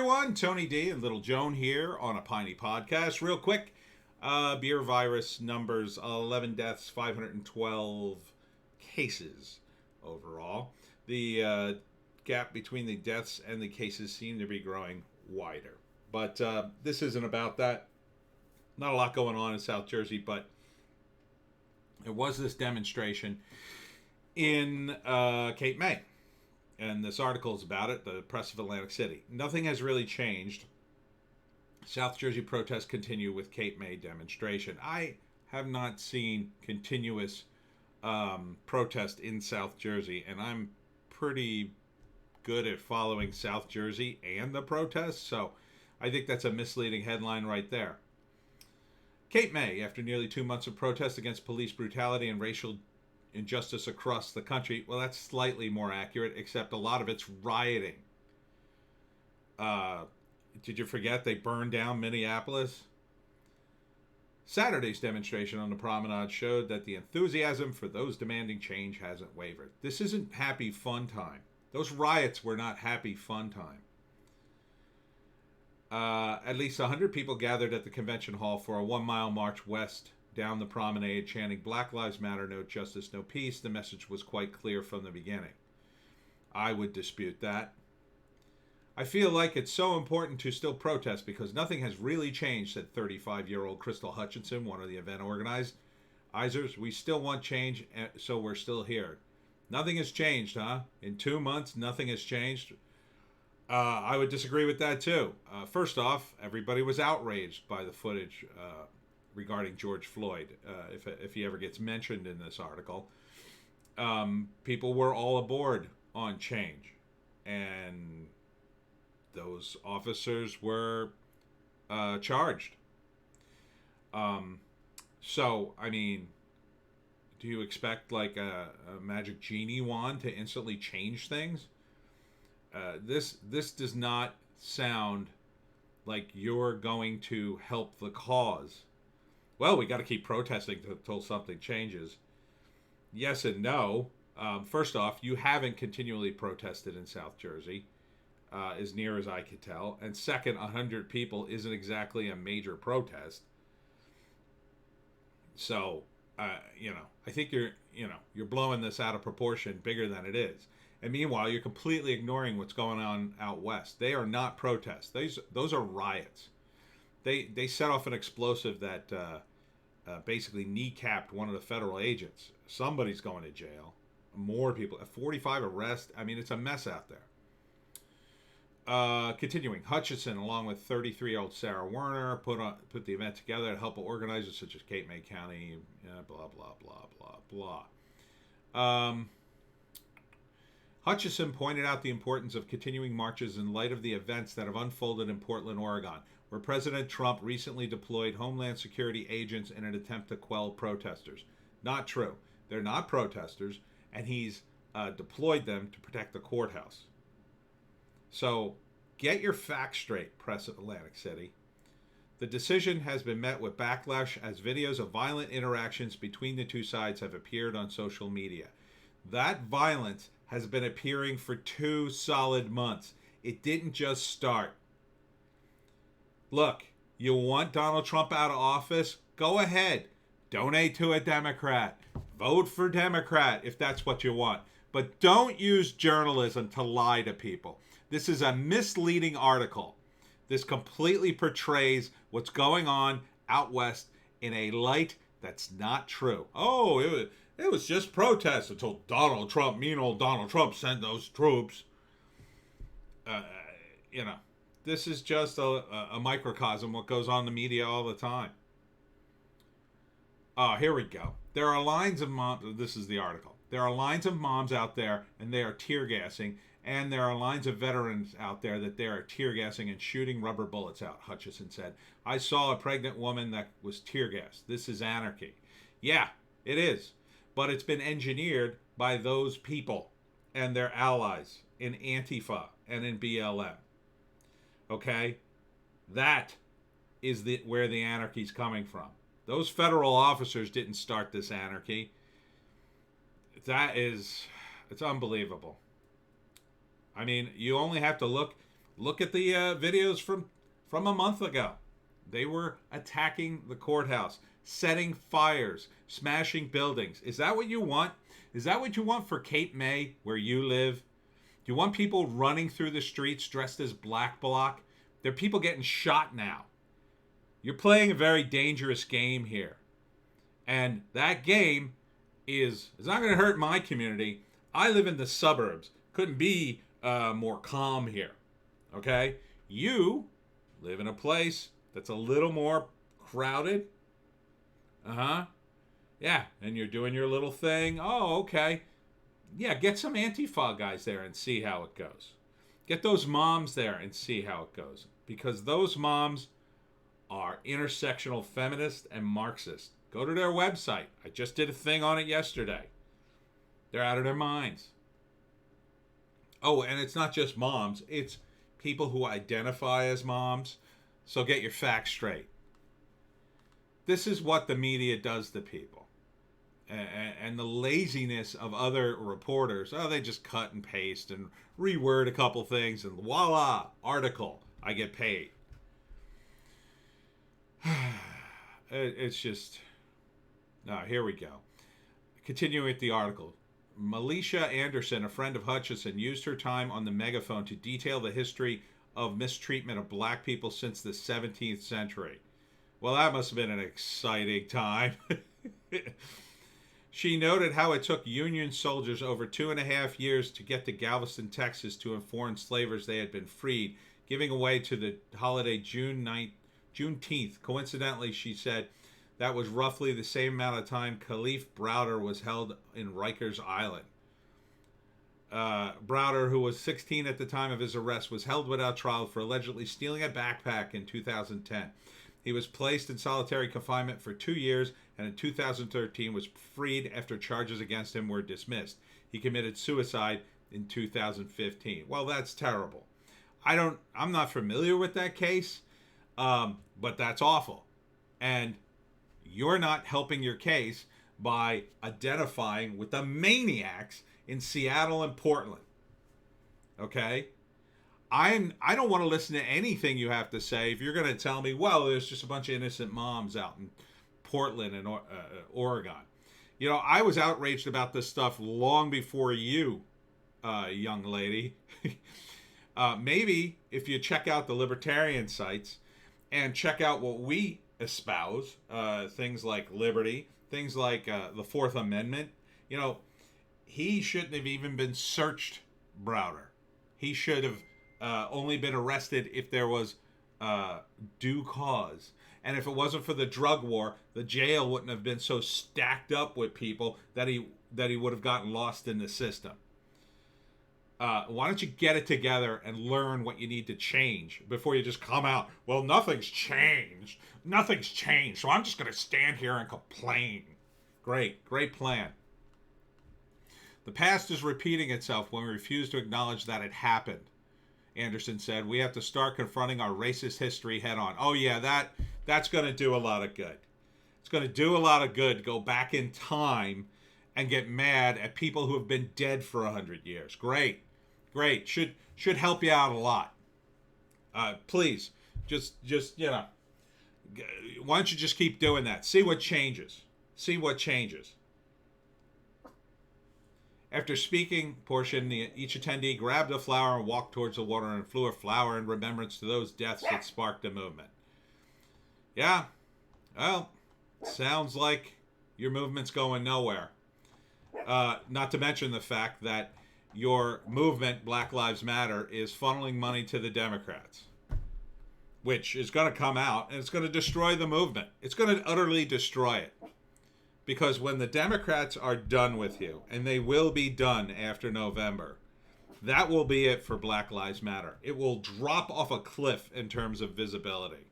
everyone. Tony D and Little Joan here on a Piney podcast. Real quick, beer virus numbers 11 deaths, 512 cases overall. The gap between the deaths and the cases seem to be growing wider. But this isn't about that. Not a lot going on in South Jersey, but there was this demonstration in Cape May. And this article is about it, the Press of Atlantic City. Nothing has really changed. South Jersey protests continue with Cape May demonstration. I have not seen continuous protest in South Jersey, and I'm pretty good at following South Jersey and the protests, so I think that's a misleading headline right there. Cape May, after nearly 2 months of protest against police brutality and racial injustice across the country. Well, that's slightly more accurate, except a lot of it's rioting. Did you forget they burned down Minneapolis? Saturday's demonstration on the promenade showed that the enthusiasm for those demanding change hasn't wavered. This isn't happy fun time. Those riots were not happy fun time. At least 100 people gathered at the convention hall for a 1-mile march west down the promenade, chanting Black Lives Matter, no justice, no peace. The message was quite clear from the beginning. I would dispute that. I feel like it's so important to still protest because nothing has really changed, said 35-year-old Crystal Hutchinson, one of the event organizers. We still want change, so we're still here. Nothing has changed, huh? In 2 months, nothing has changed? I would disagree with that, too. First off, everybody was outraged by the footage regarding George Floyd, if he ever gets mentioned in this article. People were all aboard on change, and those officers were charged. So, I mean, do you expect like a magic genie wand to instantly change things? This does not sound like you're going to help the cause. Well, we got to keep protesting until something changes. Yes and no. First off, you haven't continually protested in South Jersey, as near as I could tell. And second, 100 people isn't exactly a major protest. So, I think you're blowing this out of proportion bigger than it is. And meanwhile, you're completely ignoring what's going on out west. They are not protests. Those are riots. They set off an explosive that basically kneecapped one of the federal agents. Somebody's going to jail. More people. 45 arrests. I mean, it's a mess out there. Continuing, Hutchinson, along with 33-year-old Sarah Werner, put the event together to help organizers such as Cape May County, blah, blah, blah, blah, blah. Hutchison pointed out the importance of continuing marches in light of the events that have unfolded in Portland, Oregon, where President Trump recently deployed Homeland Security agents in an attempt to quell protesters. Not true. They're not protesters, and he's deployed them to protect the courthouse. So get your facts straight, Press of Atlantic City. The decision has been met with backlash as videos of violent interactions between the two sides have appeared on social media. That violence has been appearing for 2 solid months. It didn't just start. Look, you want Donald Trump out of office? Go ahead. Donate to a Democrat. Vote for Democrat if that's what you want. But don't use journalism to lie to people. This is a misleading article. This completely portrays what's going on out west in a light that's not true. Oh, it was just protest until mean old Donald Trump sent those troops. This is just a microcosm what goes on in the media all the time. Here we go. There are lines of moms. This is the article. There are lines of moms out there, and they are tear gassing. And there are lines of veterans out there that they are tear gassing and shooting rubber bullets out, Hutchison said. I saw a pregnant woman that was tear gassed. This is anarchy. Yeah, it is. But it's been engineered by those people and their allies in Antifa and in BLM. Okay? That is where the anarchy's coming from. Those federal officers didn't start this anarchy. It's unbelievable. I mean, you only have to look Look at the videos from a month ago. They were attacking the courthouse, setting fires, smashing buildings. Is that what you want? Is that what you want for Cape May, where you live? Do you want people running through the streets dressed as Black Bloc? There are people getting shot now. You're playing a very dangerous game here. And that game is not going to hurt my community. I live in the suburbs. Couldn't be more calm here. Okay? You live in a place that's a little more crowded. Yeah, and you're doing your little thing. Oh, okay. Yeah, get some Antifa guys there and see how it goes. Get those moms there and see how it goes. Because those moms are intersectional feminist and Marxist. Go to their website. I just did a thing on it yesterday. They're out of their minds. Oh, and it's not just moms. It's people who identify as moms. So get your facts straight. This is what the media does to people. And the laziness of other reporters. Oh, they just cut and paste and reword a couple things and voila, article. I get paid. It's just... Now, here we go. Continuing with the article. Melisha Anderson, a friend of Hutchison, used her time on the megaphone to detail the history of mistreatment of black people since the 17th century. Well, that must have been an exciting time. She noted how it took Union soldiers over 2.5 years to get to Galveston, Texas to inform enslavers they had been freed, giving away to the holiday Juneteenth. Coincidentally, she said, that was roughly the same amount of time Khalif Browder was held in Rikers Island. Browder, who was 16 at the time of his arrest, was held without trial for allegedly stealing a backpack in 2010. He was placed in solitary confinement for 2 years and in 2013 was freed after charges against him were dismissed. He committed suicide in 2015. Well, that's terrible. I'm not familiar with that case, but that's awful. And you're not helping your case by identifying with the maniacs in Seattle and Portland. Okay? I don't want to listen to anything you have to say if you're going to tell me, well, there's just a bunch of innocent moms out in Portland and Oregon. You know, I was outraged about this stuff long before you, young lady. Maybe if you check out the libertarian sites and check out what we espouse, things like liberty, things like the Fourth Amendment, you know, he shouldn't have even been searched, Browder. He should have only been arrested if there was due cause. And if it wasn't for the drug war, the jail wouldn't have been so stacked up with people that he would have gotten lost in the system. Why don't you get it together and learn what you need to change before you just come out, well, nothing's changed. Nothing's changed, so I'm just going to stand here and complain. Great plan. The past is repeating itself when we refuse to acknowledge that it happened, Anderson said. We have to start confronting our racist history head on. Oh, yeah, that's going to do a lot of good. It's going to do a lot of good. Go back in time and get mad at people who have been dead for 100 years. Great. Should help you out a lot. Please, just you know, why don't you just keep doing that? See what changes. After speaking portion, each attendee grabbed a flower and walked towards the water and flew a flower in remembrance to those deaths that sparked the movement. Yeah, well, sounds like your movement's going nowhere. Not to mention the fact that your movement, Black Lives Matter, is funneling money to the Democrats, which is going to come out and it's going to destroy the movement. It's going to utterly destroy it. Because when the Democrats are done with you, and they will be done after November, that will be it for Black Lives Matter. It will drop off a cliff in terms of visibility.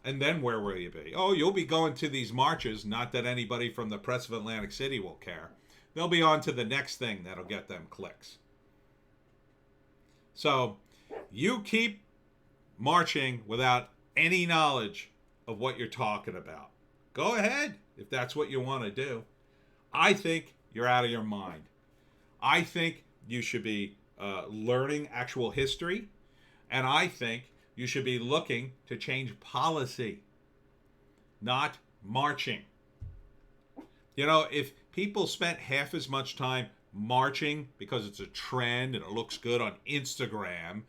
And then where will you be? Oh, you'll be going to these marches, not that anybody from the press of Atlantic City will care. They'll be on to the next thing that'll get them clicks. So, you keep marching without any knowledge of what you're talking about. Go ahead, if that's what you want to do. I think you're out of your mind. I think you should be learning actual history And I think you should be looking to change policy, not marching. You know, if people spent half as much time marching because it's a trend and it looks good on Instagram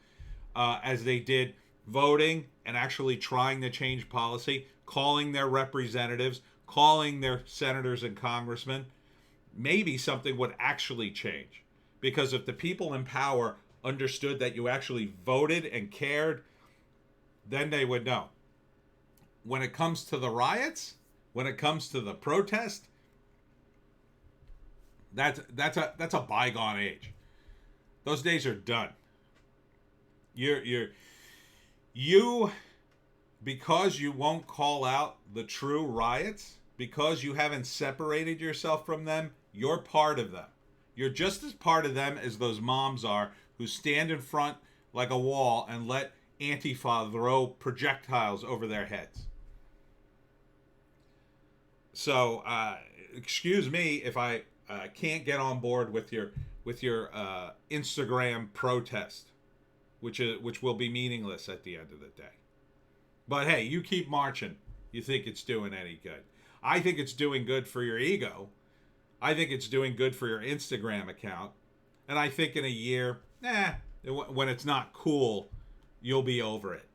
as they did voting and actually trying to change policy, calling their representatives, calling their senators and congressmen, maybe something would actually change. Because if the people in power understood that you actually voted and cared, then they would know. When it comes to the riots, when it comes to the protest, that's a bygone age. Those days are done. You because you won't call out the true riots, because you haven't separated yourself from them, you're part of them. You're just as part of them as those moms are who stand in front like a wall and let Antifa throw projectiles over their heads. So, excuse me if I can't get on board with your Instagram protest, which will be meaningless at the end of the day. But hey, you keep marching. You think it's doing any good? I think it's doing good for your ego. I think it's doing good for your Instagram account. And I think in a year, when it's not cool, you'll be over it.